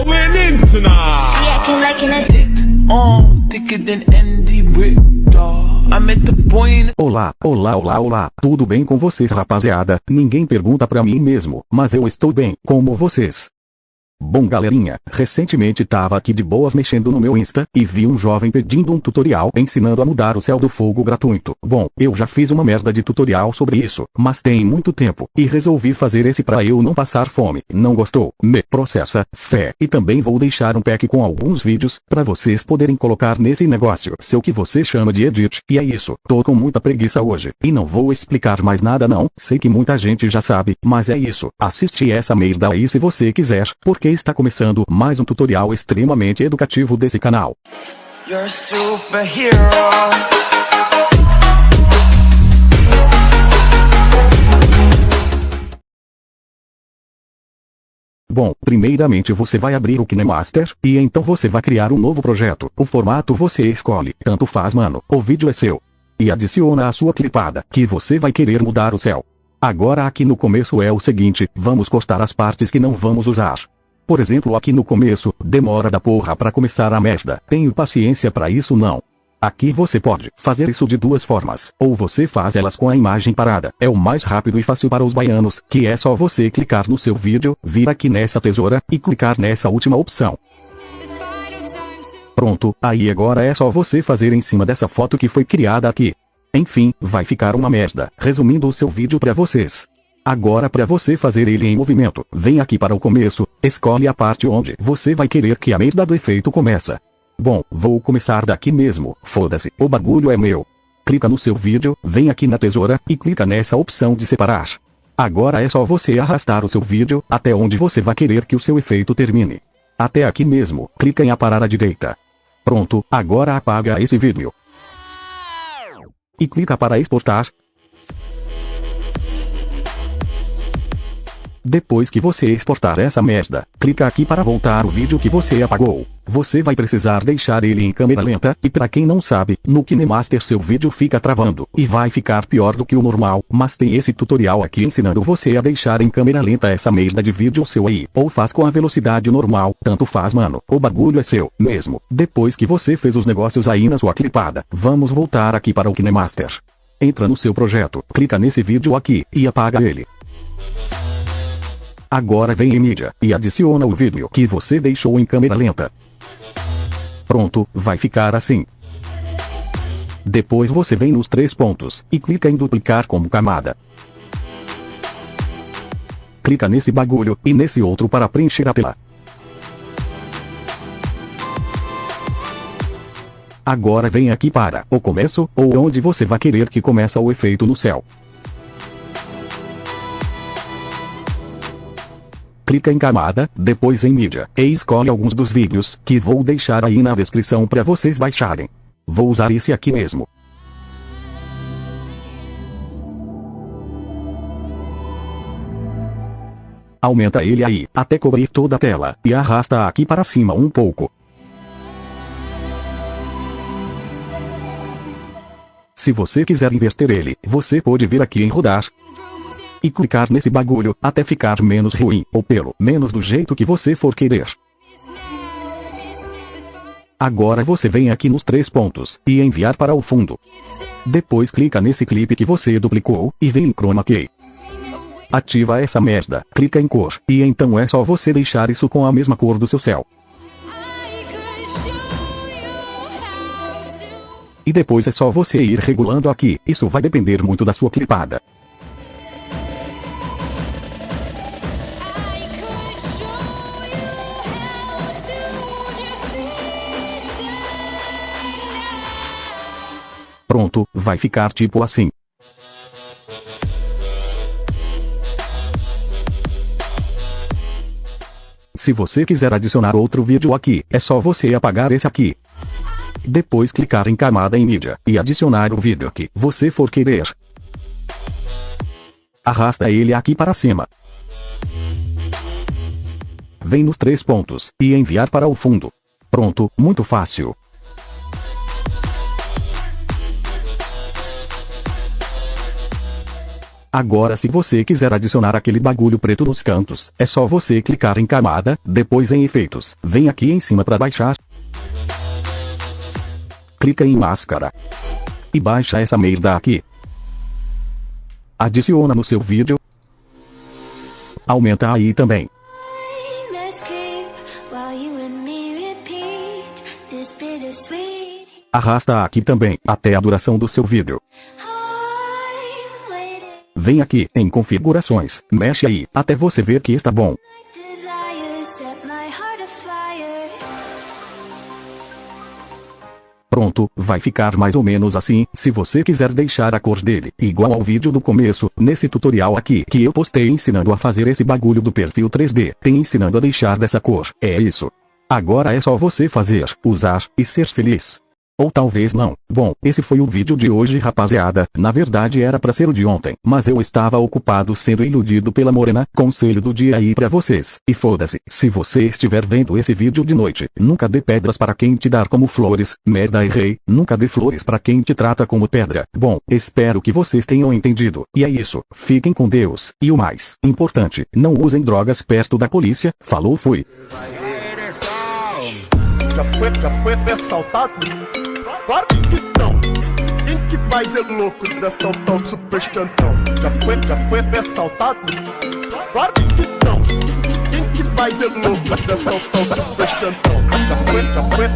going in tonight. She acting like an addict. Thicker than Andy Rick, dawg. I'm at the point. Olá, olá, olá, olá, tudo bem com vocês, rapaziada? Ninguém pergunta pra mim mesmo, mas eu estou bem, como vocês? Bom, galerinha, recentemente tava aqui de boas mexendo no meu Insta, e vi um jovem pedindo um tutorial ensinando a mudar o céu do fogo gratuito. Bom, eu já fiz uma merda de tutorial sobre isso, mas tem muito tempo, e resolvi fazer esse pra eu não passar fome. Não gostou? Me processa, fé. E também vou deixar um pack com alguns vídeos, pra vocês poderem colocar nesse negócio, seu que você chama de edit. E é isso, tô com muita preguiça hoje, e não vou explicar mais nada não, sei que muita gente já sabe, mas é isso, assiste essa merda aí se você quiser, porque está começando mais um tutorial extremamente educativo desse canal. You're a superhero. Bom, primeiramente você vai abrir o KineMaster, e então você vai criar um novo projeto. O formato você escolhe, tanto faz mano, o vídeo é seu. E adiciona a sua clipada, que você vai querer mudar o céu. Agora aqui no começo é o seguinte, vamos cortar as partes que não vamos usar. Por exemplo, aqui no começo, demora da porra pra começar a merda. Tenho paciência pra isso não. Aqui você pode fazer isso de duas formas, ou você faz elas com a imagem parada. É o mais rápido e fácil para os baianos, que é só você clicar no seu vídeo, vir aqui nessa tesoura, e clicar nessa última opção. Pronto, aí agora é só você fazer em cima dessa foto que foi criada aqui. Enfim, vai ficar uma merda, resumindo o seu vídeo pra vocês. Agora para você fazer ele em movimento, vem aqui para o começo, escolhe a parte onde você vai querer que a merda do efeito começa. Bom, vou começar daqui mesmo, foda-se, o bagulho é meu. Clica no seu vídeo, vem aqui na tesoura, e clica nessa opção de separar. Agora é só você arrastar o seu vídeo, até onde você vai querer que o seu efeito termine. Até aqui mesmo, clica em aparar à direita. Pronto, agora apaga esse vídeo. E clica para exportar. Depois que você exportar essa merda, clica aqui para voltar o vídeo que você apagou. Você vai precisar deixar ele em câmera lenta, e pra quem não sabe, no KineMaster seu vídeo fica travando, e vai ficar pior do que o normal, mas tem esse tutorial aqui ensinando você a deixar em câmera lenta essa merda de vídeo seu aí, ou faz com a velocidade normal, tanto faz mano, o bagulho é seu, mesmo. Depois que você fez os negócios aí na sua clipada, vamos voltar aqui para o KineMaster. Entra no seu projeto, clica nesse vídeo aqui, e apaga ele. Agora vem em mídia, e adiciona o vídeo que você deixou em câmera lenta. Pronto, vai ficar assim. Depois você vem nos 3 pontos, e clica em duplicar como camada. Clica nesse bagulho, e nesse outro para preencher a tela. Agora vem aqui para o começo, ou onde você vai querer que começa o efeito no céu. Clica em camada, depois em mídia, e escolhe alguns dos vídeos, que vou deixar aí na descrição para vocês baixarem. Vou usar esse aqui mesmo. Aumenta ele aí, até cobrir toda a tela, e arrasta aqui para cima um pouco. Se você quiser inverter ele, você pode vir aqui em rodar. E clicar nesse bagulho, até ficar menos ruim, ou pelo menos do jeito que você for querer. Agora você vem aqui nos 3 pontos, e enviar para o fundo. Depois clica nesse clipe que você duplicou, e vem em Chroma Key. Ativa essa merda, clica em cor, e então é só você deixar isso com a mesma cor do seu céu. E depois é só você ir regulando aqui, isso vai depender muito da sua clipada. Pronto, vai ficar tipo assim. Se você quiser adicionar outro vídeo aqui, é só você apagar esse aqui. Depois clicar em camada em mídia, e adicionar o vídeo que você for querer. Arrasta ele aqui para cima. Vem nos 3 pontos, e enviar para o fundo. Pronto, muito fácil. Agora se você quiser adicionar aquele bagulho preto nos cantos, é só você clicar em camada, depois em efeitos, vem aqui em cima para baixar. Clica em máscara. E baixa essa merda aqui. Adiciona no seu vídeo. Aumenta aí também. Let's creep while you and me repeat this bittersweet. Arrasta aqui também, até a duração do seu vídeo. I'm waiting. Vem aqui, em configurações, mexe aí, até você ver que está bom. Desires set my heart afire. Pronto, vai ficar mais ou menos assim, se você quiser deixar a cor dele, igual ao vídeo do começo, nesse tutorial aqui, que eu postei ensinando a fazer esse bagulho do perfil 3D, tem ensinando a deixar dessa cor, é isso. Agora é só você fazer, usar, e ser feliz. Ou talvez não. Bom, esse foi o vídeo de hoje, rapaziada. Na verdade era pra ser o de ontem, mas eu estava ocupado sendo iludido pela morena. Conselho do dia aí pra vocês. E foda-se, se você estiver vendo esse vídeo de noite, nunca dê pedras para quem te dar como flores. Merda, errei. Nunca dê flores para quem te trata como pedra. Bom, espero que vocês tenham entendido. E é isso. Fiquem com Deus. E o mais importante, não usem drogas perto da polícia. Falou, fui. Já foi assaltado? Claro que não. Quem que vai ser louco dessa tão super chantão? Já foi assaltado? Claro que não. Quem que vai ser louco dessa tão super chantão? Já foi